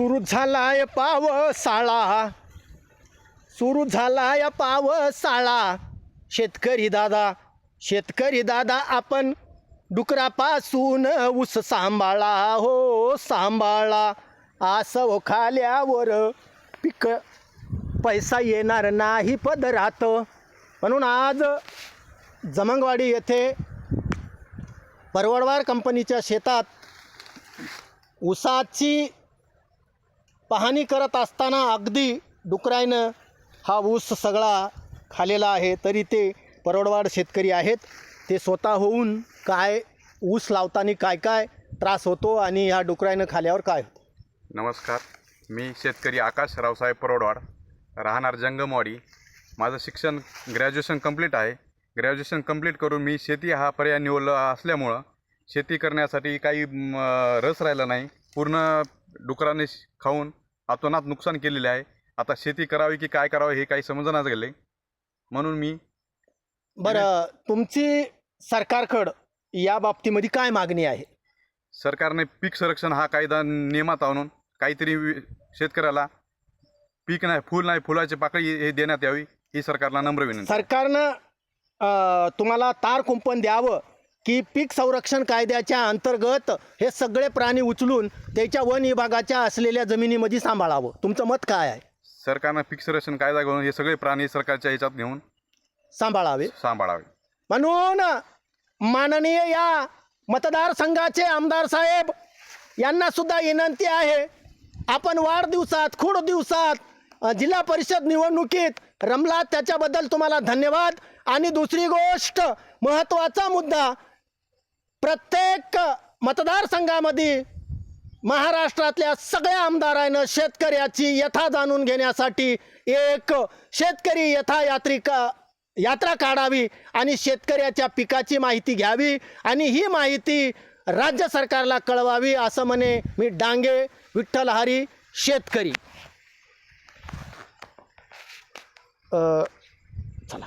सुरू झालाय पावसाळा, सुरू झालाय पावसाळा. शेतकरी दादा आपण डुकरापासून ऊस सांभाळा, हो सांभाळा. आसव खाल्यावर पिक पैसा येणार नाही पदरात. म्हणून आज जमंगवाडी येथे परवडवार कंपनीच्या शेतात ऊसाची पाहणी करत असताना अगदी डुकराईनं हा ऊस सगळा खालेला आहे. तरी ते परवडवार शेतकरी आहेत, ते स्वतः होऊन काय ऊस लावताना काय काय त्रास होतो आणि ह्या डुकराईनं खाल्यावर काय होतं. नमस्कार, मी शेतकरी आकाश रावसाहेब परवडवाड, राहणार जंगमवाडी. माझं शिक्षण ग्रॅज्युएशन कंप्लीट आहे. ग्रॅज्युएशन कंप्लीट करून मी शेती हा पर्याय निवडला असल्यामुळं शेती करण्यासाठी काही रस राहिला नाही. पूर्ण डुकराने खाऊन अतोनात नुकसान केलेले आहे. आता शेती करावी की काय करावं हे काही समजण्यात गेले. म्हणून मी बरं, तुमची सरकारकडं या बाबतीमध्ये काय मागणी आहे? सरकारने पीक संरक्षण हा कायदा नियमात आणून काहीतरी शेतकऱ्याला पीक नाही, फूल नाही, फुलाची पाकळी हे देण्यात यावी ही सरकारला नम्र विनंती. सरकारनं तुम्हाला तार कुंपण द्यावं की पीक संरक्षण कायद्याच्या अंतर्गत हे सगळे प्राणी उचलून त्याच्या वन विभागाच्या असलेल्या जमिनीमध्ये सांभाळावं. तुमचं मत काय आहे? सरकारनं पीक संरक्षण कायदा घेऊन हे सगळे प्राणी सरकारच्या ह्याच्यात घेऊन सांभाळावे. म्हणून माननीय या मतदारसंघाचे आमदार साहेब यांना सुद्धा विनंती आहे, आपण वाढदिवसात खूड दिवसात जिल्हा परिषद निवडणुकीत रमलात त्याच्याबद्दल तुम्हाला धन्यवाद. आणि दुसरी गोष्ट महत्त्वाचा मुद्दा, प्रत्येक मतदारसंघामध्ये महाराष्ट्रातल्या सगळ्या आमदारांना शेतकऱ्याची यथा जाणून घेण्यासाठी एक शेतकरी यथा यात्रा काढावी आणि शेतकऱ्याच्या पिकाची माहिती घ्यावी आणि ही माहिती राज्य सरकारला कळवावी, असं म्हणे मी डांगे विठ्ठल हरी शेतकरी. चला.